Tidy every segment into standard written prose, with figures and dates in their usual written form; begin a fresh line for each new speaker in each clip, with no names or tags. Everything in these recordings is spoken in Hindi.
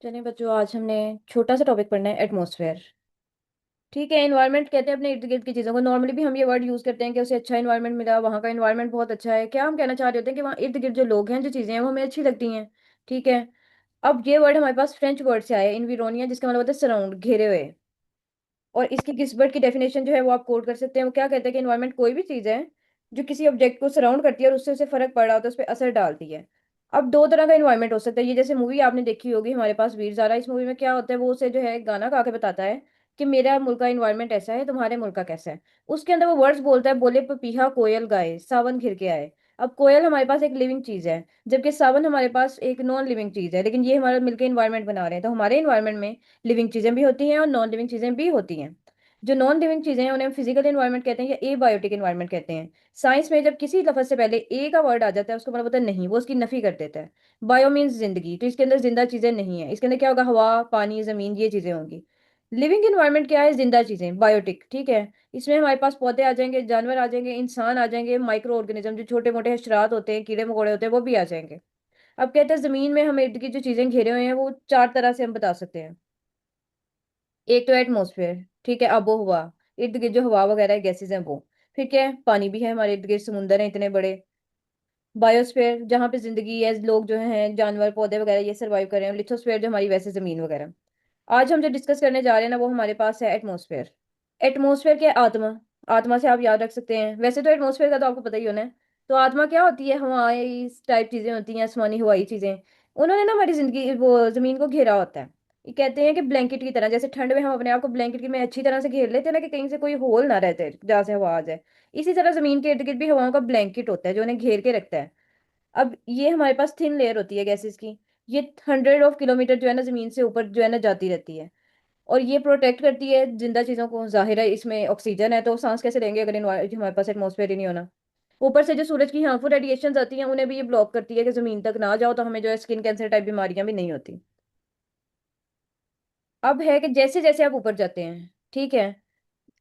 चलिए बच्चों, आज हमने छोटा सा टॉपिक पढ़ना है, एटमॉस्फेयर। ठीक है, एनवायरनमेंट कहते हैं अपने इर्द गिर्द की चीज़ों को। नॉर्मली भी हम ये वर्ड यूज़ करते हैं कि उसे अच्छा एनवायरनमेंट मिला, वहाँ का एनवायरनमेंट बहुत अच्छा है। क्या हम कहना चाह रहे होते हैं कि वहाँ इर्द गिर्द जो लोग हैं, जो चीज़ें हैं, वो हमें अच्छी लगती हैं। ठीक है। अब ये वर्ड हमारे पास फ्रेंच वर्ड से आया है, इन्विरोनिया, जिसका मतलब होता है सराउंड, घेरे हुए। और इसकी गिस्बर्ट की डेफिनेशन जो है वो आप कोड कर सकते हैं। वो क्या कहते हैं कि इन्वायरमेंट कोई भी चीज़ है जो किसी ऑब्जेक्ट को सराउंड करती है और उससे उसे फर्क पड़ रहा होता है, उस पर असर डालती है। अब दो तरह का इन्वायरमेंट हो सकता है। ये जैसे मूवी आपने देखी होगी हमारे पास वीर ज़ारा, इस मूवी में क्या होता है, वो उसे जो है गाना गा के बताता है कि मेरा मुल्क का इन्वायरमेंट ऐसा है, तुम्हारे मुल्क का कैसा है। उसके अंदर वो वर्ड्स बोलता है, बोले पपीहा कोयल गाए सावन घिर के आए। अब कोयल हमारे पास एक लिविंग चीज है, जबकि सावन हमारे पास एक नॉन लिविंग चीज है, लेकिन ये हमारा मिलकर इन्वायरमेंट बना रहे हैं। तो हमारे इन्वायरमेंट में लिविंग चीजें भी होती हैं और नॉन लिविंग चीजें भी होती हैं। जो नॉन लिविंग चीजें हैं उन्हें फिजिकल इन्वायरमेंट कहते हैं या एबायोटिक इन्वायरमेंट कहते हैं। साइंस में जब किसी लफ्ज से पहले ए का वर्ड आ जाता है, उसको मतलब होता है नहीं, वो उसकी नफी कर देता है। बायो मीन्स जिंदगी, तो इसके अंदर जिंदा चीजें नहीं है। इसके अंदर क्या होगा, हवा, पानी, जमीन, ये चीजें होंगी। लिविंग इन्वायरमेंट क्या है, जिंदा चीजें, बायोटिक। ठीक है। इसमें हमारे पास पौधे आ जाएंगे, जानवर आ जाएंगे, इंसान आ जाएंगे, माइक्रो ऑर्गेनिज्म जो छोटे मोटे हशरात होते हैं, कीड़े मकोड़े होते हैं, वो भी आ जाएंगे। अब कहते हैं जमीन में हम इर्द की जो चीजें घेरे हुए हैं वो चार तरह से हम बता सकते हैं। एक तो एटमोसफेयर, ठीक है, आबो हवा, इर्द गिर्द जो हवा वगैरह गैसेज हैं वो। फिर क्या है, पानी भी है हमारे इर्द गिर्द, समुंदर है इतने बड़े। बायोस्फेयर, जहाँ पे जिंदगी है, लोग जो हैं, जानवर, पौधे वगैरह ये सर्वाइव कर रहे हैं। लिथोस्फेयर, जो हमारी वैसे जमीन वगैरह। आज हम जो डिस्कस करने जा रहे हैं ना, वो हमारे पास है एटमोसफेयर। एटमोसफेयर क्या है, आत्मा। आत्मा से आप याद रख सकते हैं, वैसे तो एटमोसफेयर का तो आपको पता ही होना है। तो आत्मा क्या होती है, हवाएं, इस टाइप चीजें होती हैं, आसमानी हवाई चीजें। उन्होंने ना हमारी जिंदगी, वो जमीन को घेरा होता है। ये कहते हैं कि ब्लैंकेट की तरह, जैसे ठंड में हम अपने आप को ब्लैंकेट की में अच्छी तरह से घेर लेते हैं ना, कि कहीं से कोई होल ना रहते जहाँ से हवा आ जाए। इसी तरह जमीन के इर्द गिर्द भी हवाओं का ब्लैंकेट होता है जो उन्हें घेर के रखता है। अब ये हमारे पास थिन लेयर होती है गैसेस की। ये 100 ऑफ किलोमीटर जो है ना जमीन से ऊपर जो है ना जाती रहती है। और ये प्रोटेक्ट करती है जिंदा चीजों को। जाहिर है इसमें ऑक्सीजन है, तो सांस कैसे लेंगे अगर हमारे पास एटमॉस्फेयर ही नहीं होना। ऊपर से जो सूरज की हार्मफुल रेडिएशन आती हैं उन्हें भी ये ब्लॉक करती है कि जमीन तक ना जाओ, तो हमें जो है स्किन कैंसर टाइप बीमारियां भी नहीं होती। अब है कि जैसे जैसे आप ऊपर जाते हैं, ठीक है,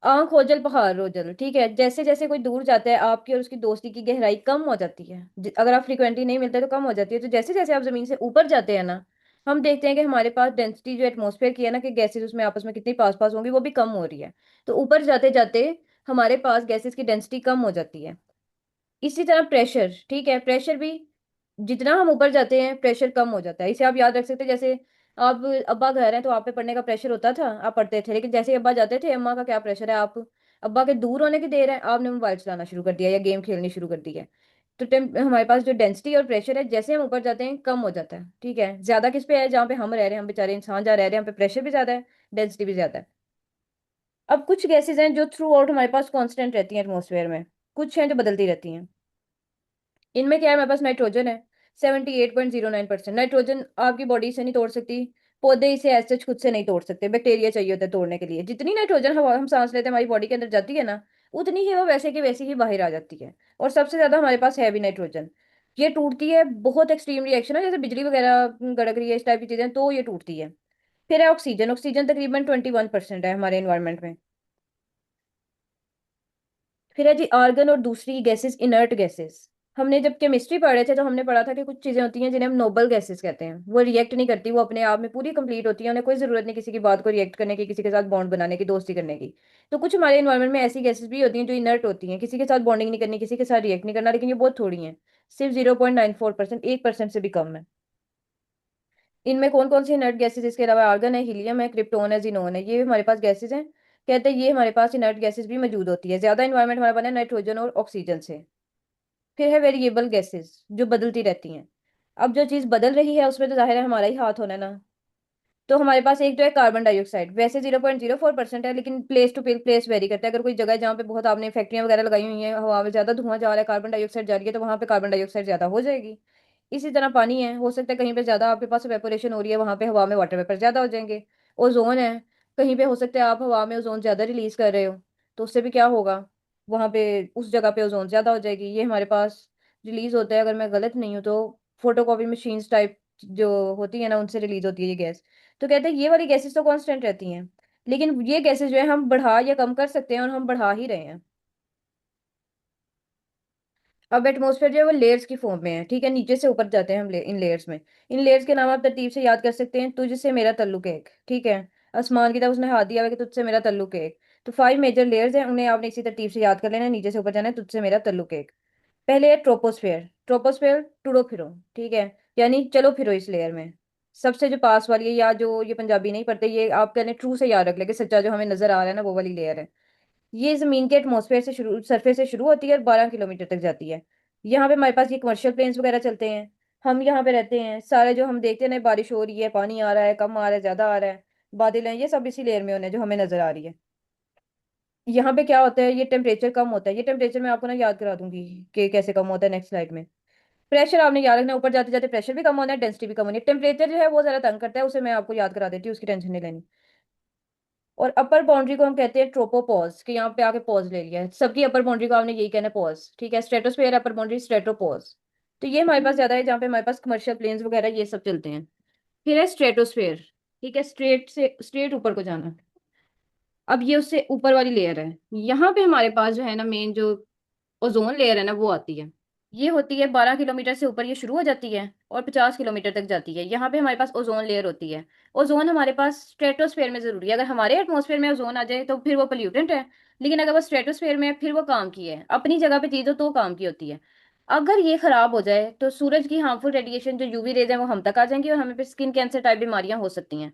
आंख ओझल पहाड़ ओझल, ठीक है, जैसे जैसे कोई दूर जाता है आपकी और उसकी दोस्ती की गहराई कम हो जाती है। अगर आप फ्रिक्वेंटली नहीं मिलते तो कम हो जाती है। तो जैसे जैसे आप जमीन से ऊपर जाते हैं ना, हम देखते हैं कि हमारे पास डेंसिटी जो एटमॉस्फेयर की है ना, कि गैसेस उसमें आपस में कितनी पास पास होंगी, वो भी कम हो रही है। तो ऊपर जाते जाते हमारे पास गैसेस की डेंसिटी कम हो जाती है। इसी तरह प्रेशर, ठीक है, प्रेशर भी जितना हम ऊपर जाते हैं प्रेशर कम हो जाता है। इसे आप याद रख सकते हैं। जैसे आप, अब्बा घर हैं तो आप पे पढ़ने का प्रेशर होता था, आप पढ़ते थे, लेकिन जैसे ही अब्बा जाते थे, अम्मा का क्या प्रेशर है, आप अब्बा के दूर होने की देर है, आपने मोबाइल चलाना शुरू कर दिया या गेम खेलनी शुरू कर दी है। तो हमारे पास जो डेंसिटी और प्रेशर है, जैसे हम ऊपर जाते हैं कम हो जाता है। ठीक है, ज्यादा किस पे है, जहाँ पे हम रह रहे हैं, हम बेचारे इंसान जहाँ रह रहे हैं, हम पे प्रेशर भी ज्यादा है, डेंसिटी भी ज्यादा है। अब कुछ गैसेज हैं जो थ्रू आउट हमारे पास कांस्टेंट रहती हैं एटमोसफेयर में, कुछ हैं जो बदलती रहती हैं। इनमें क्या है, हमारे पास नाइट्रोजन है, 78.09%। नाइट्रोजन आपकी बॉडी से नहीं तोड़ सकती, पौधे इसे ऐसे खुद से नहीं तोड़ सकते, बैक्टीरिया चाहिए होता है तोड़ने के लिए। जितनी नाइट्रोजन हवा हम सांस लेते हैं हमारी बॉडी के अंदर जाती है ना, उतनी ही वो वैसे की वैसी ही बाहर आ जाती है। और सबसे ज्यादा हमारे पास है भी नाइट्रोजन। ये टूटती है, बहुत एक्सट्रीम रिएक्शन है, जैसे बिजली वगैरह गड़क रही है, इस टाइप की चीजें, तो ये टूटती है। फिर है ऑक्सीजन। ऑक्सीजन तकरीबन 21% है हमारे इन्वायरमेंट में। फिर है जी आर्गन और दूसरी गैसेस, इनर्ट गैसेस। हमने जब केमिस्ट्री पढ़े थे तो हमने पढ़ा था कि कुछ चीजें होती हैं जिन्हें हम नोबल गैसेस कहते हैं। वो रिएक्ट नहीं करती, वो अपने आप में पूरी कंप्लीट होती है, उन्हें कोई जरूरत नहीं किसी की बात को रिएक्ट करने की, किसी के साथ बॉन्ड बनाने की, दोस्ती करने की। तो कुछ हमारे इन्वायरमेंट में ऐसी गैसेस भी होती हैं जो इनर्ट होती हैं, किसी के साथ बॉन्डिंग नहीं करनी, किसी के साथ रिएक्ट नहीं करना, लेकिन ये बहुत थोड़ी हैं। सिर्फ 0.94%, 1% से भी कम है। इनमें कौन कौन सी इनर्ट गैसेज, इसके अलावा आर्गन है, हीलियम है, क्रिप्टोन है, जीनोन है, ये हमारे पास गैसेज हैं। कहते हैं ये हमारे पास इनर्ट गैसेज भी मौजूद होती है। ज्यादा इन्वायरमेंट हमारा बना है नाइट्रोजन और ऑक्सीजन से। फिर है वेरिएबल गैसेस जो बदलती रहती हैं। अब जो चीज बदल रही है उसमें तो जाहिर है हमारा ही हाथ होना है ना। तो हमारे पास एक तो है कार्बन डाइऑक्साइड, वैसे 0.04% है, लेकिन प्लेस टू प्लेस वेरी करता है। अगर कोई जगह है जहाँ पे बहुत आपने फैक्ट्रियां वगैरह लगाई हुई हैं, हवा में ज्यादा धुआं जा रहा है, कार्बन डाइऑक्साइड जा रही है, तो वहां पे कार्बन डाइऑक्साइड ज्यादा हो जाएगी। इसी तरह पानी है, हो सकता है कहीं पे ज्यादा आपके पास वेपोरेशन हो रही है, वहां पे हवा में वाटर वेपर ज्यादा हो जाएंगे। ओजोन है, कहीं पे हो सकता है आप हवा में ओजोन ज्यादा रिलीज कर रहे हो, तो उससे भी क्या होगा, वहां पे उस जगह पे ओजोन ज्यादा हो जाएगी। ये हमारे पास रिलीज होता है, अगर मैं गलत नहीं हूँ तो फोटोकॉपी मशीन टाइप जो होती है ना, उनसे रिलीज होती है ये गैस। तो कहते हैं ये वाली गैसेस तो कांस्टेंट रहती हैं, लेकिन ये गैसेस जो है हम बढ़ा या कम कर सकते हैं, और हम बढ़ा ही रहे हैं। अब एटमॉस्फेयर जो है वो लेयर्स की फॉर्म में है, ठीक है, नीचे से ऊपर जाते हैं हम इन लेयर्स में। इन लेयर्स के नाम आप तरतीब से याद कर सकते हैं। तुझसे मेरा तल्लुक है एक, ठीक है, आसमान की तरफ उसने हाथ दिया हुआ है कि तुझसे मेरा तल्लुक है एक। तो 5 मेजर लेयर्स हैं, उन्हें आपने इसी तरतीब से याद कर लेना है, नीचे से ऊपर जाना है, तुझसे मेरा तल्लुक है एक। पहले है ट्रोपोस्फेयर। ट्रोपोस्फेयर टुडो फिरो, ठीक है, यानी चलो फिरो इस लेयर में। सबसे जो पास वाली है, या जो ये पंजाबी नहीं पढ़ते, ये आप कहने ट्रू से याद रख ले कि सच्चा जो हमें नजर आ रहा है ना वो वाली लेयर है। ये जमीन के एटमॉस्फेयर से शुरू, सरफेस से शुरू होती है और 12 किलोमीटर तक जाती है। यहाँ पे हमारे पास ये कमर्शियल प्लेन्स वगैरह चलते हैं। हम यहाँ पे रहते हैं, सारे जो हम देखते हैं ना, बारिश हो रही है, पानी आ रहा है, कम आ रहा है, ज्यादा आ रहा है, बादल हैं, ये सब इसी लेयर में होने हैं जो हमें नजर आ रही है। यहाँ पे क्या होता है, ये टेम्परेचर कम होता है। ये टेम्परेचर मैं आपको ना याद करा दूंगी कि कैसे कम होता है नेक्स्ट स्लाइड में। प्रेशर आपने याद रखना है, ऊपर जाते जाते प्रेशर भी कम होना है, डेंसिटी भी कम होनी है। टेम्परेचर जो है वो जरा तंग करता है, उसे मैं आपको याद करा देती हूँ, उसकी टेंशन नहीं लेनी। और अपर बाउंड्री को हम कहते हैं ट्रोपोपॉज, कि यहाँ पे आके पॉज ले लिया है सबकी अपर बाउंड्री को, आपने यही कहना है पॉज, ठीक है। स्ट्रेटोस्फेयर अपर बाउंड्री स्ट्रेटोपॉज। तो ये हमारे पास ज्यादा है, जहाँ पे हमारे पास कमर्शियल प्लेन्स वगैरह ये सब चलते हैं। फिर है स्ट्रेटोस्फेयर, ठीक है, स्ट्रेट से स्ट्रेट ऊपर को जाना। अब ये उससे ऊपर वाली लेयर है। यहाँ पे हमारे पास जो है ना मेन जो ओजोन लेयर है ना वो आती है। ये होती है 12 किलोमीटर से ऊपर, ये शुरू हो जाती है और 50 किलोमीटर तक जाती है। यहाँ पे हमारे पास ओजोन लेयर होती है। ओजोन हमारे पास स्ट्रेटोस्फेयर में जरूरी है। अगर हमारे एटमॉस्फेयर में ओजोन आ जाए तो फिर वो पोल्यूटेंट है, लेकिन अगर वो स्ट्रेटोस्फेयर में है फिर वो काम की है, अपनी जगह पे चीज हो तो काम की होती है। अगर ये खराब हो जाए तो सूरज की हार्मफुल रेडिएशन जो यूवी रेज है वो हम तक आ जाएंगी और हमें फिर स्किन कैंसर टाइप बीमारियां हो सकती हैं।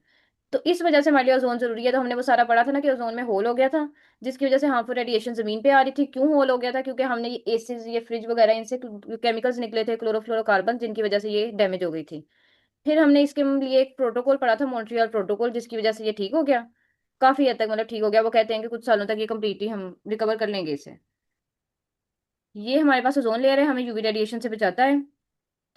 तो इस वजह से हमारे लिए ओजोन जरूरी है। तो हमने वो सारा पढ़ा था ना कि ओजोन में होल हो गया था, जिसकी वजह से हार्मफुल रेडिएशन जमीन पे आ रही थी। क्यों होल हो गया था? क्योंकि हमने ये एसीज, ये फ्रिज वगैरह, इनसे केमिकल्स निकले थे, क्लोरोफ्लोरोकार्बन, जिनकी वजह से ये डैमेज हो गई थी। फिर हमने इसके लिए एक प्रोटोकॉल पढ़ा था, मॉन्ट्रियल प्रोटोकॉल, जिसकी वजह से ये ठीक हो गया। काफी हद तक मतलब ठीक हो गया। वो कहते हैं कि कुछ सालों तक ये कम्प्लीटली हम रिकवर कर लेंगे इसे। ये हमारे पास ओजोन लेयर है, हमें यूवी रेडिएशन से बचाता है,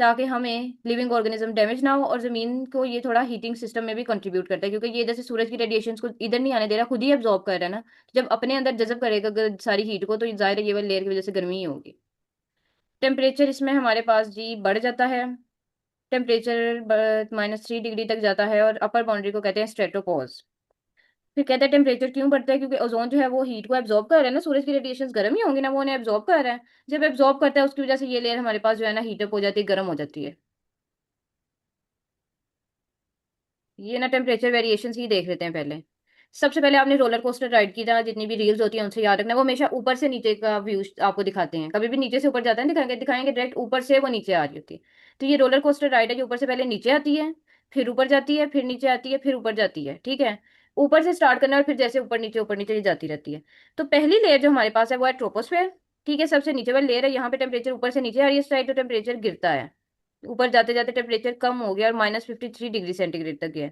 ताकि हमें लिविंग ऑर्गेनिज्म डैमेज ना हो। और जमीन को ये थोड़ा हीटिंग सिस्टम में भी कंट्रीब्यूट करता है, क्योंकि ये जैसे सूरज की रेडिएशन को इधर नहीं आने दे रहा, खुद ही एब्जॉर्ब कर रहा है ना। तो जब अपने अंदर जज़ब करेगा अगर सारी हीट को, तो जाहिर है ये वाली लेयर की वजह से गर्मी ही होगी। टेम्परेचर इसमें हमारे पास जी बढ़ जाता है। टेम्परेचर -3 डिग्री तक जाता है और अपर बाउंड्री को कहते हैं स्ट्रेटोपॉज। फिर कहते हैं टेम्परेचर क्यों बढ़ता है? क्योंकि ओजोन जो है वो हीट को एब्जॉर्ब कर रहा है ना, सूरज की रेडिएशन गर्म ही होंगी ना, वो उन्हें एब्जॉर्ब कर रहा है। जब एब्जॉर्ब करता है उसकी वजह से ये लेयर हमारे पास जो है ना हीटअप हो जाती है, गर्म हो जाती है। ये ना टेम्परेचर वेरिएशंस ही देख लेते हैं पहले। सबसे पहले आपने रोलर कोस्टर राइड की था, जितनी भी रील्स होती हैं उनसे याद रखना, वो हमेशा ऊपर से नीचे का व्यू आपको दिखाते हैं। कभी भी नीचे से ऊपर जाता है दिखाएंगे, दिखाएंगे डायरेक्ट ऊपर से वो नीचे आ रही होती है। तो ये रोलर कोस्टर राइड है जो ऊपर से पहले नीचे आती है, फिर ऊपर जाती है, फिर नीचे आती है, फिर ऊपर जाती है, ठीक है। ऊपर से स्टार्ट करना और फिर जैसे ऊपर नीचे ही जाती रहती है। तो पहली लेयर जो हमारे पास है वो है ट्रोपोस्फेयर, ठीक है, सबसे नीचे वाली लेयर है। यहाँ पे टेम्परेचर ऊपर से नीचे आ रही है साइड, तो टेम्परेचर गिरता है। ऊपर जाते जाते टेम्परेचर कम हो गया और -53 डिग्री सेंटीग्रेड तक गया।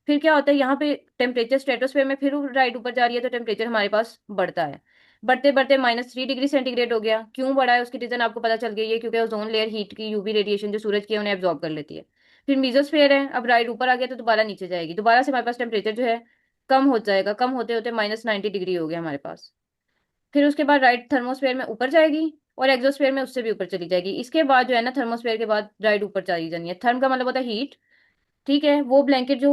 फिर क्या होता है, यहाँ पे टेम्परेचर स्ट्रेटोस्फेयर में फिर राइट ऊपर जा रही है, तो टेम्परेचर हमारे पास बढ़ता है। बढ़ते बढ़ते -3 डिग्री सेंटीग्रेड हो गया। क्यों बढ़ा है उसकी रीजन आपको पता चल गई है, क्योंकि ओजोन लेयर हीट की यूवी रेडिएशन जो सूरज की है उन्हें एब्जॉर्ब कर लेती है। फिर मीजोस्फेयर है, अब राइट ऊपर आ गया तो दोबारा नीचे जाएगी, दोबारा से हमारे पास टेम्परेचर जो है कम हो जाएगा। कम होते होते -90 डिग्री हो गया हमारे पास। फिर उसके बाद राइट थर्मोस्फेयर में ऊपर जाएगी और एक्सोस्फेयर में उससे भी ऊपर चली जाएगी। इसके बाद जो है ना थर्मोस्फेयर के बाद राइट ऊपर चली जानी है। थर्म का मतलब होता है हीट, ठीक है, वो ब्लैंकेट जो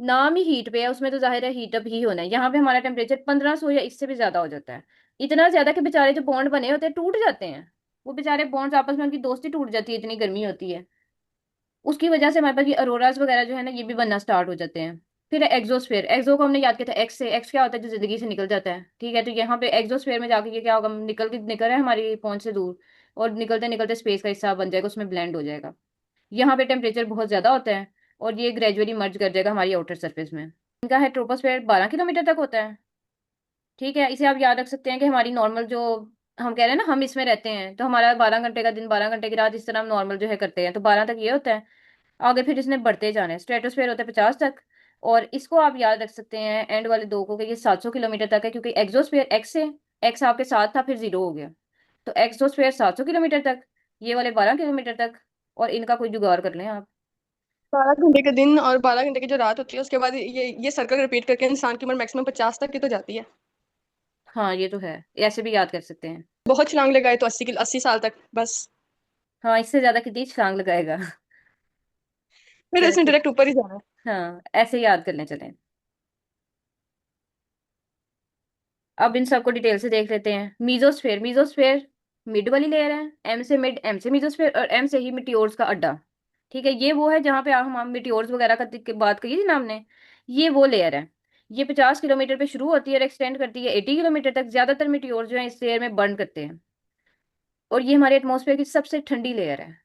नाम ही हीट पे है उसमें तो जाहिर है हीट अप ही होना है। यहाँ पे हमारा टेम्परेचर 1500 या इससे भी ज्यादा हो जाता है। इतना ज्यादा कि बेचारे जो बॉन्ड बने होते हैं टूट जाते हैं। वो बेचारे बॉन्ड्स आपस में, उनकी दोस्ती टूट जाती है, इतनी गर्मी होती है। उसकी वजह से हमारे पास ये अरोराज वगैरह जो है ना ये भी बनना स्टार्ट हो जाते हैं। फिर एक्सोस्फेयर, एक्सो को हमने याद किया था एक्स से। एक्स क्या होता है? जो जिंदगी से निकल जाता है, ठीक है। तो यहाँ पे एक्सोस्फेयर में जाके ये क्या होगा, निकल रहा है हमारी पहुंच से दूर, और निकलते निकलते स्पेस का हिस्सा बन जाएगा, उसमें ब्लेंड हो जाएगा। यहाँ पे टेम्परेचर बहुत ज्यादा होता है और ये ग्रेजुअली मर्ज कर जाएगा हमारी आउटर सरफेस में। इनका है ट्रोपोस्फेयर 12 किलोमीटर तक होता है, ठीक है। इसे आप याद रख सकते हैं कि हमारी नॉर्मल जो हम कह रहे हैं ना, हम इसमें रहते हैं तो हमारा 12 घंटे का दिन, 12 घंटे की रात, इस तरह हम नॉर्मल जो है करते हैं, तो 12 तक ये होता है। आगे फिर इसने बढ़ते जाना है। स्ट्रेटोस्फेयर होता है 50 तक। और इसको आप याद रख सकते हैं एंड वाले दो को कि ये 700 किलोमीटर तक है, क्योंकि एक्सोस्फेयर एक्स से, एक्स आपके साथ था फिर जीरो हो गया, तो एक्सोस्फेयर 700 किलोमीटर तक, ये वाले 12 किलोमीटर तक। और इनका कोई जुगाड़ कर लें आप।
12 घंटे का दिन और 12 घंटे की जो रात होती है उसके बाद ये सर्कल रिपीट करके इंसान की उम्र मैक्सिमम 50 तक की तो जाती है।
हाँ ये तो है, ऐसे भी याद कर सकते हैं।
बहुत छलांग लगाए तो 80 साल तक बस।
हाँ इससे ज्यादा कितनी छलांग लगाएगा।
फिर
चले
उसने
ठीक।
डायरेक्ट ऊपर ही जाना है।
हाँ ऐसे याद करने चले। अब इन सबको डिटेल से देख लेते हैं। मीजोस्फेयर, मीजोस्फेयर मिड वाली लेयर है, एम से मिड, एम से मीजोस्फेयर, और एम से ही मिटियोर्स का अड्डा। ठीक है, ये वो है जहाँ पे हम मिटियोर्स वगैरह की बात कही थी ना हमने, ये वो लेयर है। ये 50 किलोमीटर पे शुरू होती है और एक्सटेंड करती है 80 किलोमीटर तक। ज्यादातर मिटियोर जो है इस लेयर में बर्न करते हैं। और ये हमारे एटमॉस्फेयर की सबसे ठंडी लेयर है।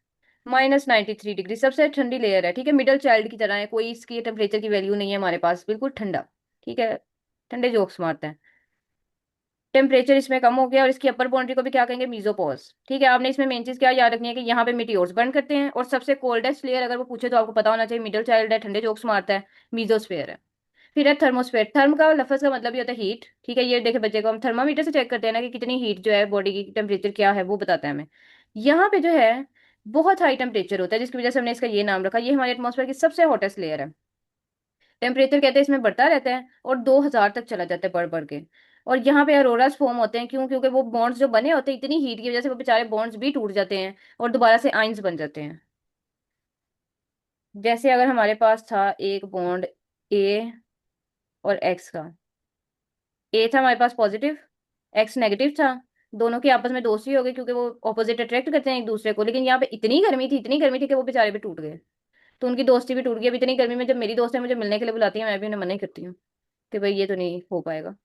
-93 डिग्री सबसे ठंडी लेयर है। ठीक है, मिडल चाइल्ड की तरह है, कोई इसकी टेम्परेचर की वैल्यू नहीं है हमारे पास, बिल्कुल ठंडा। ठीक है, ठंडे जोक्स मारते हैं। टेम्परेचर इसमें कम हो गया, और इसकी अपर बाउंड्री को भी क्या कहेंगे, मीजोपॉज। ठीक है, आपने इसमें मेन चीज क्या याद रखनी है कि यहाँ पे मिटियोर्स बर्न करते हैं, और सबसे कोल्डेस्ट लेयर अगर वो पूछे तो आपको पता होना चाहिए, मिडल चाइल्ड है, ठंडे जोक्स मारता है, मीजोस्फेयर है। फिर है थर्मोस्फेयर। थर्म का लफ्ज का मतलब ही होता है हीट। ठीक है, ये देखे बच्चे को हम थर्मामीटर से चेक करते हैं ना कि कितनी हीट जो है बॉडी की, टेम्परेचर क्या है वो बताता है हमें। यहाँ पे जो है बहुत हाई टेम्परेचर होता है, जिसकी वजह से हमने इसका ये नाम रखा। ये हमारे एटमॉस्फेयर की सबसे हॉटेस्ट लेयर है। टेम्परेचर कहते हैं इसमें बढ़ता रहता है, और 2000 तक चला जाता है बढ़ बढ़ के। और यहाँ पे अरोरास फॉर्म होते हैं, क्यों? क्योंकि वो बॉन्ड्स जो बने होते हैं इतनी हीट की वजह से वो बेचारे बॉन्ड्स भी टूट जाते हैं, और दोबारा से आइंस बन जाते हैं। जैसे अगर हमारे पास था एक बॉन्ड ए और एक्स का, ए था हमारे पास पॉजिटिव, एक्स नेगेटिव था। दोनों की आपस में दोस्ती हो गई क्योंकि वो ऑपोजिट अट्रैक्ट करते हैं एक दूसरे को। लेकिन यहाँ पे इतनी गर्मी थी, इतनी गर्मी थी कि वो बेचारे भी टूट गए। तो उनकी दोस्ती भी टूट गई। अब इतनी गर्मी में जब मेरी दोस्त है मुझे मिलने के लिए बुलाती है, मैं भी उन्हें मना ही करती हूँ कि भाई ये तो नहीं हो पाएगा।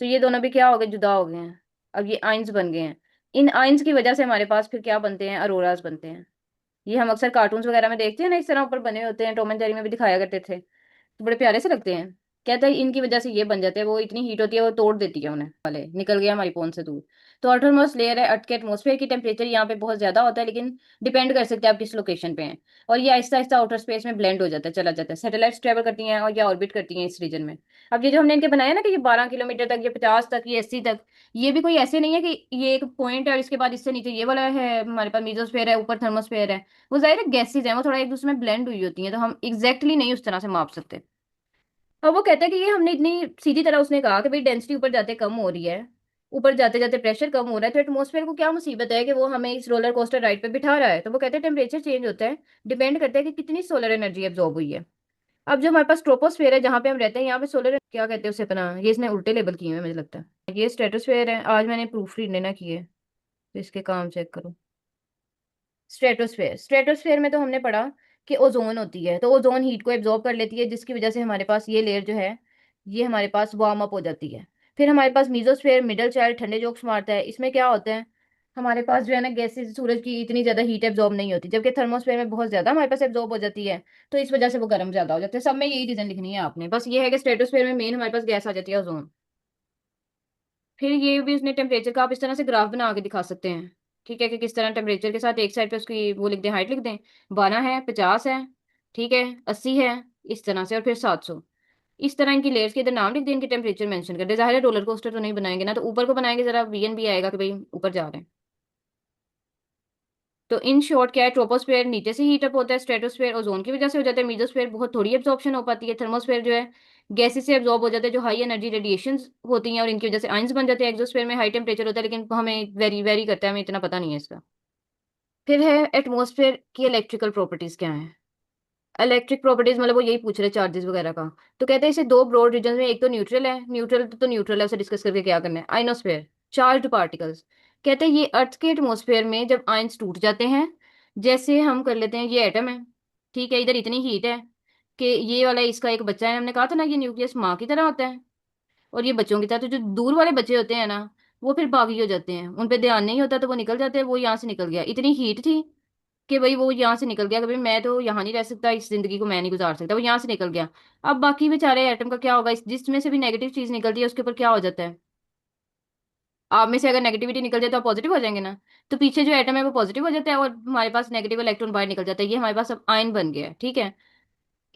तो ये दोनों भी क्या हो गए, जुदा हो गए हैं। अब ये आइंस बन गए हैं। इन आइंस की वजह से हमारे पास फिर क्या बनते हैं, अरोरास बनते हैं। ये हम अक्सर कार्टून्स वगैरह में देखते हैं ना, इस तरह ऊपर बने होते हैं, टॉम एंड जेरी में भी दिखाया करते थे, तो बड़े प्यारे से लगते हैं। कहता है इनकी वजह से ये बन जाते हैं, वो इतनी हीट होती है वो तोड़ देती है उन्हें, वाले निकल गया हमारी पहुंच से दूर। तो आउटर मोस्ट लेयर है अर्थ के एटमॉस्फेयर की। टेम्परेचर यहाँ पे बहुत ज्यादा होता है, लेकिन डिपेंड कर सकते हैं आप किस लोकेशन पे हैं। और ये आहिस्ता आहिस्ता आउटर स्पेस में ब्लेंड हो जाता है, चला जाता है। सैटेलाइट्स ट्रेवल करती हैं और या ऑर्बिट करती हैं इस रीजन में। अब ये जो हमने इनके बनाया ना कि ये 12 किलोमीटर तक, ये 50 तक, ये 80 तक, ये भी कोई ऐसे नहीं है कि ये एक पॉइंट है और इसके बाद इससे नीचे ये वाला है हमारे पास मीजोस्फेयर है, ऊपर थर्मोस्फेयर है। वो जाहिर है गैसेज है, वो थोड़ा एक दूसरे में ब्लेंड हुई होती है, तो हम एग्जैक्टली नहीं उस तरह से माप सकते। और वो कहता है कि ये हमने इतनी सीधी तरह, उसने कहा कि भाई डेंसिटी ऊपर जाते कम हो रही है, ऊपर जाते जाते प्रेशर कम हो रहा है, तो एटमोस्फेयर को क्या मुसीबत है कि वो हमें इस रोलर कोस्टर राइड पे बिठा रहा है। तो वो कहते हैं टेम्परेचर चेंज होता है, डिपेंड करता है कि कितनी सोलर एनर्जी एब्जॉर्ब हुई है। अब जो हमारे पास ट्रोपोस्फेयर है जहाँ पे हम रहते हैं, यहाँ पे सोलर क्या कहते हैं उसे अपना, ये इसने उल्टे लेबल किए हैं मुझे लगता है। ये स्ट्रेटोस्फेयर है, आज मैंने प्रूफ रीड ना किए, तो इसके काम चेक करो। स्ट्रेटोस्फेयर, स्ट्रेटोस्फेयर में तो हमने पढ़ा कि ओजोन होती है, तो ओजोन हीट को एब्जॉर्ब कर लेती है, जिसकी वजह से हमारे पास ये लेयर जो है ये हमारे पास वार्म अप हो जाती है। फिर हमारे पास मीजोस्फेयर, मिडल चाइल्ड, ठंडे जोक्स मारता है। इसमें क्या होता है, हमारे पास जो है ना गैसेस, सूरज की इतनी ज्यादा हीट एब्जॉर्ब नहीं होती, जबकि थर्मोस्फेयर में बहुत ज्यादा हमारे पास एब्जॉर्ब हो जाती है। तो इस वजह से वो गर्म ज्यादा हो जाते हैं। सब में यही रीजन लिखनी है आपने, बस ये है कि स्ट्रेटोस्फेयर में मेन हमारे पास गैस आ जाती है, ओजोन। फिर ये भी उसने टेम्परेचर का आप इस तरह से ग्राफ बना के दिखा सकते हैं। ठीक है, कि किस तरह टेम्परेचर के साथ एक साइड पे उसकी वो लिख दें, हाइट लिख दें, 12 है, 50 है, ठीक है, 80 है, इस तरह से, और फिर 700। इस तरह इनकी लेयर्स के इधर नाम लिख दें, इनके टेम्परेचर मेंशन कर दे। जाहिर है रोलर कोस्टर तो नहीं बनाएंगे ना, तो ऊपर को बनाएंगे जरा वीएन भी आएगा कि भाई ऊपर जा रहे हैं। तो इन शॉर्ट क्या है, ट्रोपोस्फेयर नीचे से हीट अप होता है, स्ट्रेटोस्फेयर ओजोन की वजह से हो जाता है, मीजोस्फेयर बहुत थोड़ी एब्जॉर्प्शन हो पाती है, थर्मोस्फेयर जो है गैसेस से एब्जॉर्ब हो जाते हैं जो हाई एनर्जी रेडिएशन होती हैं, और इनकी वजह से आइंस बन जाते हैं। एक्सोस्फेयर में हाई टेम्परेचर होता है, लेकिन हमें वेरी वेरी करता है, हमें इतना पता नहीं है इसका। फिर है एटमॉस्फेयर की इलेक्ट्रिकल प्रॉपर्टीज क्या है। इलेक्ट्रिक प्रॉपर्टीज मतलब वो यही पूछ रहे चार्जेस वगैरह का। तो कहते हैं इसे दो ब्रॉड रीजन में, एक तो न्यूट्रल है, न्यूट्रल तो न्यूट्रल है, उसे डिस्कस करके क्या करना है। Ionosphere, charged particles. कहते हैं ये अर्थ के एटमॉस्फेयर में जब आयंस टूट जाते हैं, जैसे हम कर लेते हैं ये एटम है, ठीक है, इधर इतनी हीट है कि ये वाला इसका एक बच्चा है, हमने कहा था ना ये न्यूक्लियस माँ की तरह होता है, और ये बच्चों की तरह। तो जो दूर वाले बच्चे होते हैं ना, वो फिर बागी हो जाते हैं, उन पे ध्यान नहीं होता, तो वो निकल जाते हैं। वो यहाँ से निकल गया, इतनी हीट थी कि भाई वो यहाँ से निकल गया कि भाई मैं तो यहाँ नहीं रह सकता, इस जिंदगी को मैं नहीं गुजार सकता, वो यहाँ से निकल गया। अब बाकी बेचारे एटम का क्या होगा, जिसमें से भी नेगेटिव चीज निकलती है उसके ऊपर क्या हो जाता है, आप में से अगर नेगेटिविटी निकल जाए तो आप पॉजिटिव हो जाएंगे ना। तो पीछे जो एटम है वो पॉजिटिव हो जाता है, और हमारे पास नेगेटिव इलेक्ट्रॉन बाहर निकल जाता है। ये हमारे पास अब आयन बन गया है, ठीक है।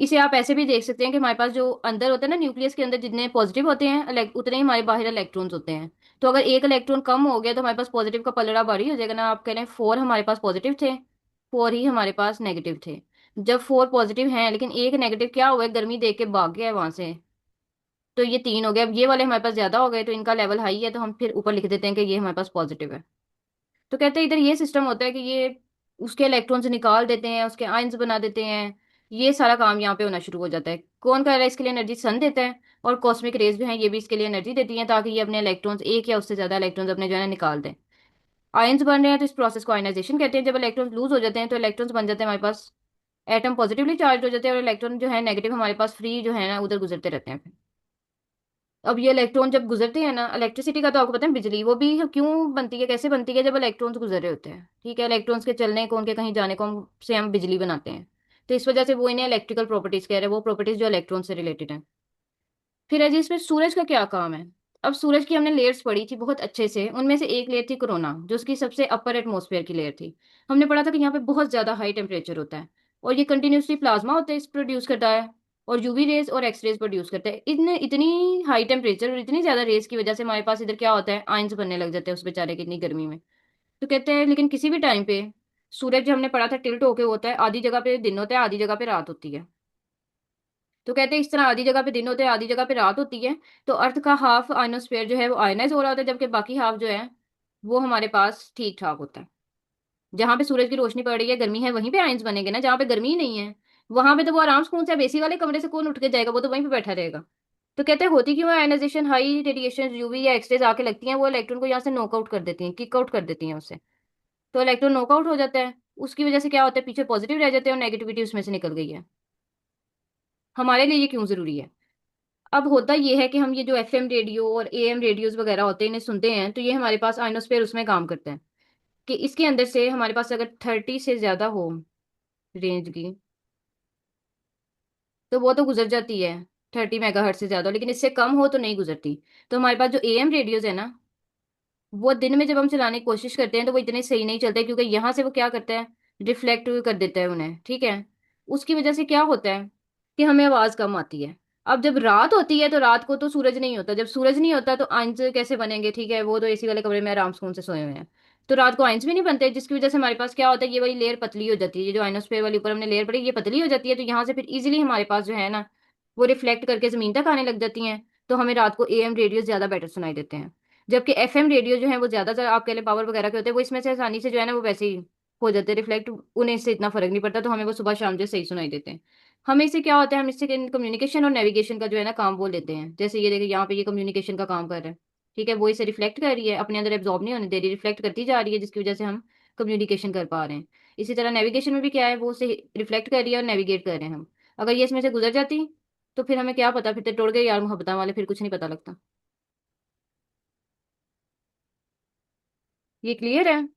इसे आप ऐसे भी देख सकते हैं कि हमारे पास जो अंदर होता है ना, न्यूक्लियस के अंदर जितने पॉजिटिव होते हैं उतने ही हमारे बाहर इलेक्ट्रॉन्स होते हैं। तो अगर एक इलेक्ट्रॉन कम हो गया तो हमारे पास पॉजिटिव का पलड़ा भारी हो जाएगा ना। आप कह रहे हैं 4 हमारे पास पॉजिटिव थे, 4 ही हमारे पास नेगेटिव थे। जब 4 पॉजिटिव हैं लेकिन एक नेगेटिव, क्या हुआ है, गर्मी देख के भाग गया है वहां से, तो ये 3 हो गए। अब ये वाले हमारे पास ज्यादा हो गए, तो इनका लेवल हाई है, तो हम फिर ऊपर लिख देते हैं कि ये हमारे पास पॉजिटिव है। तो कहते हैं इधर ये सिस्टम होता है कि ये उसके इलेक्ट्रॉन्स निकाल देते हैं, उसके आयंस बना देते हैं। ये सारा काम यहाँ पे होना शुरू हो जाता है। कौन कर रहा है इसके लिए, एनर्जी सन देता है, और कॉस्मिक रेज जो है ये भी इसके लिए एनर्जी देती हैं, ताकि ये अपने इलेक्ट्रॉन्स, एक या उससे ज्यादा इलेक्ट्रॉन्स अपने जो है ना निकाल दें। आयंस बन रहे हैं तो इस प्रोसेस को आयनाइजेशन कहते हैं। जब इलेक्ट्रॉन्स लूज हो जाते हैं तो इलेक्ट्रॉन्स बन जाते हैं हमारे पास, एटम पॉजिटिवली चार्ज हो जाते हैं और इलेक्ट्रॉन जो है नेगेटिव हमारे पास फ्री जो है ना उधर गुजरते रहते हैं। अब ये इलेक्ट्रॉन जब गुजरते हैं ना, इलेक्ट्रिसिटी का तो आपको पता है, बिजली वो भी क्यों बनती है, कैसे बनती है, जब इलेक्ट्रॉन्स गुजर रहे होते हैं, ठीक है, इलेक्ट्रॉन्स के चलने को, उनके कहीं जाने को से हम बिजली बनाते हैं। तो इस वजह से वो इन्हें इलेक्ट्रिकल प्रॉपर्टीज कह रहे हैं, वो प्रॉपर्टीज जो इलेक्ट्रॉन से रिलेटेड है। फिर है जी इसमें सूरज का क्या काम है। अब सूरज की हमने लेयर्स पढ़ी थी बहुत अच्छे से, उनमें से एक लेयर थी कोरोना, जो उसकी सबसे अपर एटमॉस्फेयर की लेयर थी। हमने पढ़ा था कि यहाँ पे बहुत ज्यादा हाई टेम्परेचर होता है और ये कंटिन्यूसली प्लाज्मा होता है इस प्रोड्यूस करता है, और यूवी रेज और एक्स रेज प्रोड्यूस करता है। इतनी हाई टेम्परेचर और इतनी ज्यादा रेज की वजह से हमारे पास इधर क्या होता है, आयंस बनने लग जाते हैं उस बेचारे की इतनी गर्मी में। तो कहते हैं लेकिन किसी भी टाइम पे सूरज जो हमने पढ़ा था टिल्ट होके होता है, आधी जगह पे दिन होता है आधी जगह पे रात होती है। तो कहते हैं इस तरह आधी जगह पे दिन होते हैं आधी जगह पे रात होती है। तो अर्थ का हाफ आयनोस्फेयर जो है वो आयनाइज हो रहा होता है, जबकि बाकी हाफ जो है वो हमारे पास ठीक ठाक होता है। जहां पे सूरज की रोशनी पड़ रही है, गर्मी है, वहीं पे आयंस बनेंगे ना। जहां पे गर्मी ही नहीं है वहां पे तो वो आराम सुकून से, अब एसी वाले कमरे से कौन उठ के जाएगा, वो तो वहीं पे बैठा रहेगा। तो कहते हैं होती क्यों है आयनाइजेशन, हाई रेडिएशन यूवी या एक्सरेज आके लगती हैं, वो इलेक्ट्रॉन को यहाँ से नॉकआउट कर देती हैं, किक आउट कर देती हैं उससे। तो इलेक्ट्रॉन नॉकआउट हो जाता है, उसकी वजह से क्या होता है, पीछे पॉजिटिव रह जाते हैं और नेगेटिविटी उसमें से निकल गई है। हमारे लिए ये क्यों जरूरी है। अब होता यह है कि हम ये जो एफएम रेडियो और एएम रेडियोस वगैरह होते हैं इन्हें सुनते हैं, तो ये हमारे पास आइनोस्फेयर उसमें काम करता है कि इसके अंदर से हमारे पास अगर 30 से ज्यादा हो रेंज की, तो वो तो गुजर जाती है 30 मेगाहर्ट्ज से ज्यादा, लेकिन इससे कम हो तो नहीं गुजरती। तो हमारे पास जो एएम रेडियोस है ना, वो दिन में जब हम चलाने की कोशिश करते हैं तो वो इतने सही नहीं चलते, क्योंकि यहाँ से वो क्या करता है, रिफ्लेक्ट कर देता है उन्हें, ठीक है। उसकी वजह से क्या होता है कि हमें आवाज कम आती है। अब जब रात होती है तो रात को तो सूरज नहीं होता, जब सूरज नहीं होता तो आइंस कैसे बनेंगे, ठीक है, वो तो एसी वाले कमरे में आराम सुकून से सोए हुए हैं। तो रात को आइंस भी नहीं बनते, जिसकी वजह से हमारे पास क्या होता है, ये वाली लेयर पतली हो जाती है, ये जो आइनोस्फेयर वाली ऊपर हमने लेयर पड़ी ये पतली हो जाती है, तो यहाँ से फिर इजिली हमारे पास जो है ना वो रिफ्लेक्ट करके जमीन तक आने लग जाती हैं। तो हमें रात को एएम रेडियो ज्यादा बेटर सुनाई देते हैं। जबकि एफएम रेडियो जो है वो ज्यादातर आपके लिए पावर वगैरह के होते हैं, वो इसमें से आसानी से जो है ना वो वैसे ही हो जाते हैं रिफ्लेक्ट, उन्हें इससे इतना फर्क नहीं पड़ता, तो हमें वो सुबह शाम जो सही सुनाई देते हैं। हमें इससे क्या होता है, हम इससे कम्युनिकेशन और नेविगेशन का जो है ना काम वो लेते हैं। जैसे ये देखिए यहाँ पे ये कम्युनिकेशन का काम कर रहा है, ठीक है, वो इसे रिफ्लेक्ट कर रही है, अपने अंदर एब्जॉर्ब नहीं होने दे रही, रिफ्लेक्ट करती जा रही है, जिसकी वजह से हम कम्युनिकेशन कर पा रहे हैं। इसी तरह नेविगेशन में भी क्या है, वो उसे रिफ्लेक्ट कर रही है और नेविगेट कर रहे हैं हम। अगर ये इसमें से गुजर जाती तो फिर हमें क्या पता, फिर तो टुट गए यार मोहब्बत वाले, फिर कुछ नहीं पता लगता। ये क्लियर है।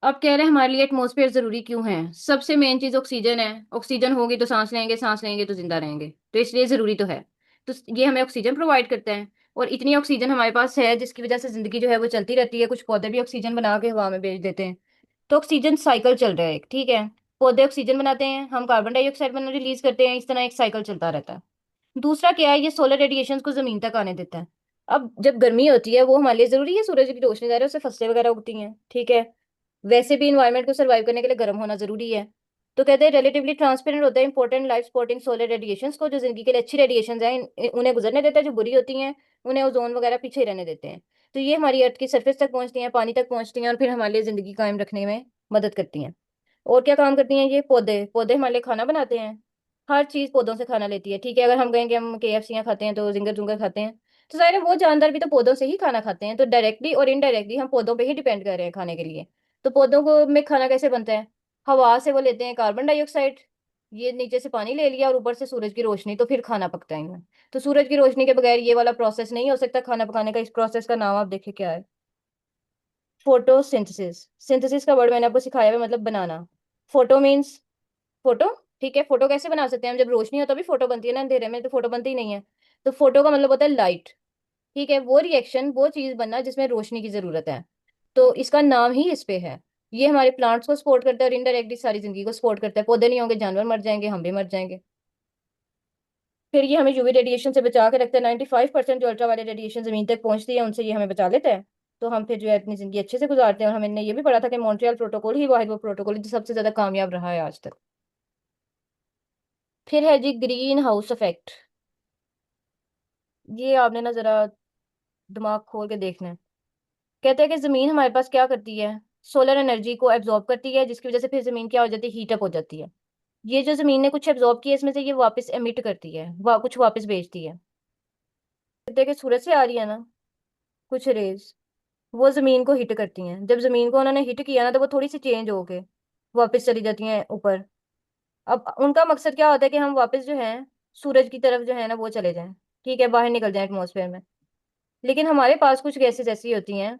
अब कह रहे हैं हमारे लिए एटमॉस्फेयर जरूरी क्यों है। सबसे मेन चीज ऑक्सीजन है, ऑक्सीजन होगी तो सांस लेंगे, सांस लेंगे तो जिंदा रहेंगे, तो इसलिए जरूरी तो है। तो ये हमें ऑक्सीजन प्रोवाइड करता है, और इतनी ऑक्सीजन हमारे पास है जिसकी वजह से जिंदगी जो है वो चलती रहती है। कुछ पौधे भी ऑक्सीजन बना के हवा में भेज देते हैं। तो ऑक्सीजन साइकिल चल रहा है एक, ठीक है। पौधे ऑक्सीजन बनाते हैं, हम कार्बन डाइऑक्साइड बना रिलीज करते हैं, इस तरह एक साइकिल चलता रहता है। दूसरा क्या है, ये सोलर रेडिएशन को जमीन तक आने देता है। अब जब गर्मी होती है वो हमारे लिए जरूरी है, सूरज की रोशनी जा रही है उससे फसलें वगैरह उगती हैं, ठीक है। वैसे भी इन्वायरमेंट को सर्वाइव करने के लिए गर्म होना जरूरी है। तो कहते हैं रिलेटिवली ट्रांसपेरेंट होता है important life supporting solar radiations को, जो जिंदगी के लिए अच्छी रेडिएशन है उन्हें गुजरने देता है, जो बुरी होती हैं उन्हें ओजोन वगैरह पीछे ही रहने देते हैं। तो ये हमारी अर्थ की सरफेस तक पहुंचती हैं, पानी तक पहुंचती हैं, और फिर हमारे लिए जिंदगी कायम रखने में मदद करती हैं। और क्या काम करती हैं ये पौधे, पौधे हमारे लिए खाना बनाते हैं। हर चीज पौधों से खाना लेती है, ठीक है। अगर हम कहें कि हम केएफसी खाते हैं तो जिंगर जुंगर खाते हैं, तो जाहिर है वो जानदार भी तो पौधों से ही खाना खाते हैं। तो डायरेक्टली और इनडायरेक्टली हम पौधों पे ही डिपेंड कर रहे हैं खाने के लिए। तो पौधों को में खाना कैसे बनता है, हवा से वो लेते हैं कार्बन डाइऑक्साइड, ये नीचे से पानी ले लिया और ऊपर से सूरज की रोशनी, तो फिर खाना पकता है इनमें। तो सूरज की रोशनी के बगैर ये वाला प्रोसेस नहीं हो सकता खाना पकाने का। इस प्रोसेस का नाम आप देखिए क्या है, फोटोसिंथेसिस। सिंथेसिस का वर्ड मैंने आपको सिखाया है, मतलब बनाना। फोटो मीन्स फोटो, ठीक है। फोटो कैसे बना सकते हैं हम, जब रोशनी हो तभी फोटो बनती है ना, अंधेरे में तो फोटो बनती ही नहीं है। तो फोटो का मतलब होता है लाइट, ठीक है। वो रिएक्शन, वो चीज बनना जिसमें रोशनी की जरूरत है। तो इसका नाम ही इस पे है। ये हमारे प्लांट्स को सपोर्ट करता है और इनडायरेक्टली सारी जिंदगी को सपोर्ट करता है। पौधे नहीं होंगे जानवर मर जाएंगे, हम भी मर जाएंगे। फिर ये हमें यूवी रेडिएशन से बचा के रखता है। 95% जो अल्ट्रा वायलेट रेडिएशन जमीन तक पहुंचती है उनसे ये हमें बचा लेता है। तो हम फिर जो है अपनी जिंदगी अच्छे से गुजारते हैं। और हमने ये भी पढ़ा था कि मॉन्ट्रियल प्रोटोकॉल ही वाहिद वो प्रोटोकॉल है जो सबसे ज्यादा कामयाब रहा है आज तक। फिर है जी ग्रीन हाउस इफेक्ट। ये आपने ना जरा दिमाग खोल के देखना है। कहते हैं कि जमीन हमारे पास क्या करती है, सोलर एनर्जी को एब्जॉर्ब करती है, जिसकी वजह से फिर जमीन क्या हो जाती है, हीट अप हो जाती है। ये जो जमीन ने कुछ एब्जॉर्ब किया इसमें से ये वापस एमिट करती है, कुछ वापस भेजती है। देखिए सूरज से आ रही है ना कुछ रेज, वो जमीन को हिट करती हैं। जब जमीन को उन्होंने हिट किया ना तो वो थोड़ी सी चेंज होके वापस चली जाती हैं ऊपर। अब उनका मकसद क्या होता है कि हम वापस जो है सूरज की तरफ जो है ना वो चले जाएं, ठीक है, बाहर निकल जाएं एटमॉस्फेयर में। लेकिन हमारे पास कुछ गैसेस ऐसी होती हैं,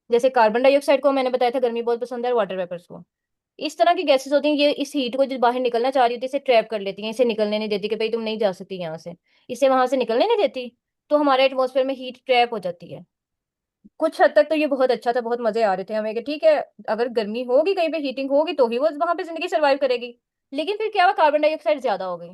जैसे कार्बन डाइऑक्साइड को मैंने बताया था गर्मी बहुत पसंद है, और वाटर वेपर्स को। इस तरह की गैसेस होती हैं, ये इस हीट को जो बाहर निकलना चाह रही होती है इसे ट्रैप कर लेती हैं, इसे निकलने नहीं देती कि भाई तुम नहीं जा सकती यहाँ से, इसे वहां से निकलने नहीं देती। तो हमारे एटमॉस्फेयर में हीट ट्रैप हो जाती है। कुछ हद तक तो ये बहुत अच्छा था, बहुत मजे आ रहे थे हमें कि ठीक है, अगर गर्मी होगी कहीं पे हीटिंग होगी तो ही वो वहां पे जिंदगी सर्वाइव करेगी। लेकिन फिर क्या हुआ, कार्बन डाइऑक्साइड ज्यादा हो गई।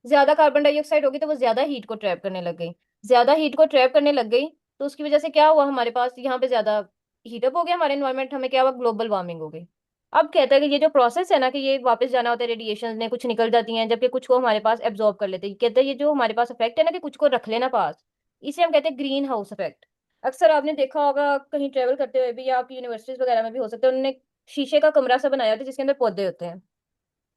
ज्यादा कार्बन डाइऑक्साइड होगी तो वो ज्यादा हीट को ट्रैप करने लग गई। ज्यादा हीट को ट्रैप करने लग गई तो उसकी वजह से क्या हुआ, हमारे पास यहाँ पे ज्यादा हीटअप हो गया हमारे एनवायरमेंट, हमें क्या हुआ, ग्लोबल वार्मिंग हो गई। अब कहता है कि ये जो प्रोसेस है ना कि ये वापस जाना होता है, रेडिएशन ने कुछ निकल जाती हैं जबकि कुछ को हमारे पास एब्जॉर्ब कर लेते हैं। कहते हैं ये जो हमारे पास इफेक्ट है ना कि कुछ को रख लेना पास, इसे हम कहते हैं ग्रीन हाउस इफेक्ट। अक्सर आपने देखा होगा कहीं ट्रेवल करते हुए भी, या आपकी यूनिवर्सिटीज वगैरह में भी हो सकता है, उन्होंने शीशे का कमरा सा बनाया होता है जिसके अंदर पौधे होते हैं,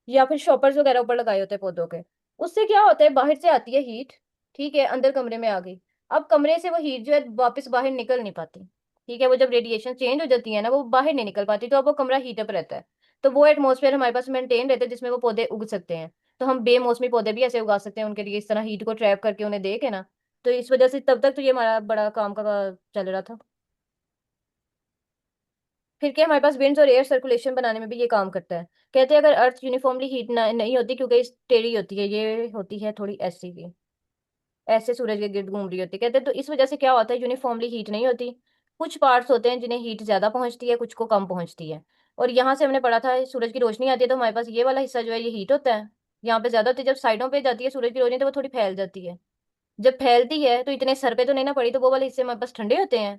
या फिर शॉपर्स वगैरह ऊपर लगाए होते हैं पौधों के। उससे क्या होता है, बाहर से आती है हीट, ठीक है, अंदर कमरे में आ गई। अब कमरे से वो हीट जो है वापस बाहर निकल नहीं पाती, ठीक है, वो जब रेडिएशन चेंज हो जाती है ना वो बाहर नहीं निकल पाती, तो अब वो कमरा हीटअप रहता है। तो वो एटमोसफेयर हमारे पास मेंटेन रहता है जिसमें वो पौधे उग सकते हैं। तो हम बेमौसमी पौधे भी ऐसे उगा सकते हैं उनके लिए, इस तरह हीट को ट्रैप करके उन्हें दे के ना। तो इस वजह से तब तक तो ये हमारा बड़ा काम का चल रहा था। फिर क्या, हमारे पास विंड्स और एयर सर्कुलेशन बनाने में भी ये काम करता है। कहते हैं अगर अर्थ यूनिफॉर्मली हीट ना नहीं होती, क्योंकि इस टेढ़ी होती है, ये होती है थोड़ी ऐसी की, ऐसे सूरज के गिर्द घूम रही होती है, कहते हैं तो इस वजह से क्या होता है, यूनिफॉर्मली हीट नहीं होती। कुछ पार्ट्स होते हैं जिन्हें हीट ज्यादा पहुंचती है, कुछ को कम पहुंचती है। और यहाँ से हमने पढ़ा था सूरज की रोशनी आती है तो हमारे पास ये वाला हिस्सा जो है ये हीट होता है, यहाँ पे ज्यादा होती है। जब साइडों पे जाती है सूरज की रोशनी तो वो थोड़ी फैल जाती है। जब फैलती है तो इतने सर पे तो नहीं ना पड़ी, तो वो वाले हिस्से हमारे पास ठंडे होते हैं,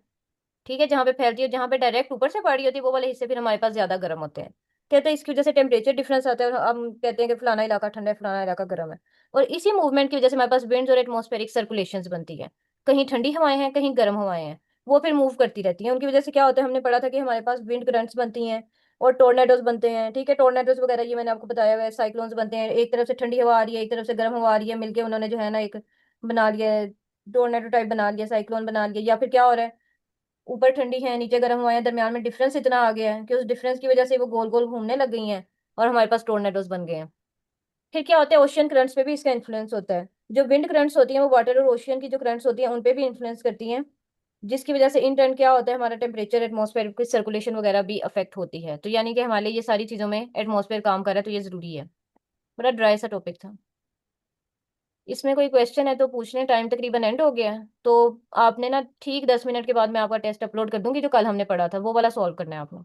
ठीक है, जहाँ पे फैलती है, जहाँ पे डायरेक्ट ऊपर से पड़ रही होती है वो वाले हिस्से फिर हमारे पास ज्यादा गर्म होते हैं। कहते हैं इसकी वजह से टेम्परेचर डिफरेंस आता है और हम कहते हैं कि फलाना इलाका ठंडा है, फलाना इलाका गर्म है। और इसी मूवमेंट की वजह से हमारे पास विंड्स और एटमॉस्फेरिक सर्कुलेशन बनती है। कहीं ठंडी हवाएं हैं, कहीं गर्म हवाएं हैं, वो फिर मूव करती रहती हैं। उनकी वजह से क्या होता है, हमने पढ़ा था कि हमारे पास विंड करंट्स बनती हैं और टोर्नेडोज बनते हैं, ठीक है, टोर्नेडोज वगैरह ये मैंने आपको बताया हुआ है, साइक्लोन्स बनते हैं, एक तरफ से ठंडी हवा आ रही है एक तरफ से गर्म हवा आ रही है, मिलके उन्होंने जो है ना एक बना लिया है, टोर्नेडो टाइप बना लिया, साइक्लोन बना लिया। या फिर क्या हो रहा है, ऊपर ठंडी है नीचे गर्म हुआ है, दरमियान में डिफरेंस इतना आ गया है कि उस डिफरेंस की वजह से वो गोल गोल घूमने लग गई हैं और हमारे पास टोर्नेडोज बन गए हैं। फिर क्या होता है, ओशियन करंट्स पे भी इसका इन्फ्लुएंस होता है। जो विंड करंट्स होती हैं वो वाटर और ओशियन की जो करंट्स होती हैं उन पे भी इन्फ्लुएंस करती हैं, जिसकी वजह से इन टर्न क्या होता है, हमारा टेम्परेचर, एटमॉस्फेयर की सर्कुलेशन वगैरह भी अफेक्ट होती है। तो यानी कि हमारे लिए ये सारी चीजों में एटमॉस्फेयर काम कर रहा है, तो ये जरूरी है। बड़ा ड्राई सा टॉपिक था। इसमें कोई क्वेश्चन है तो पूछने, टाइम तकरीबन एंड हो गया है तो आपने ना ठीक 10 मिनट के बाद मैं आपका टेस्ट अपलोड कर दूंगी, जो कल हमने पढ़ा था वो वाला सॉल्व करना है आपने।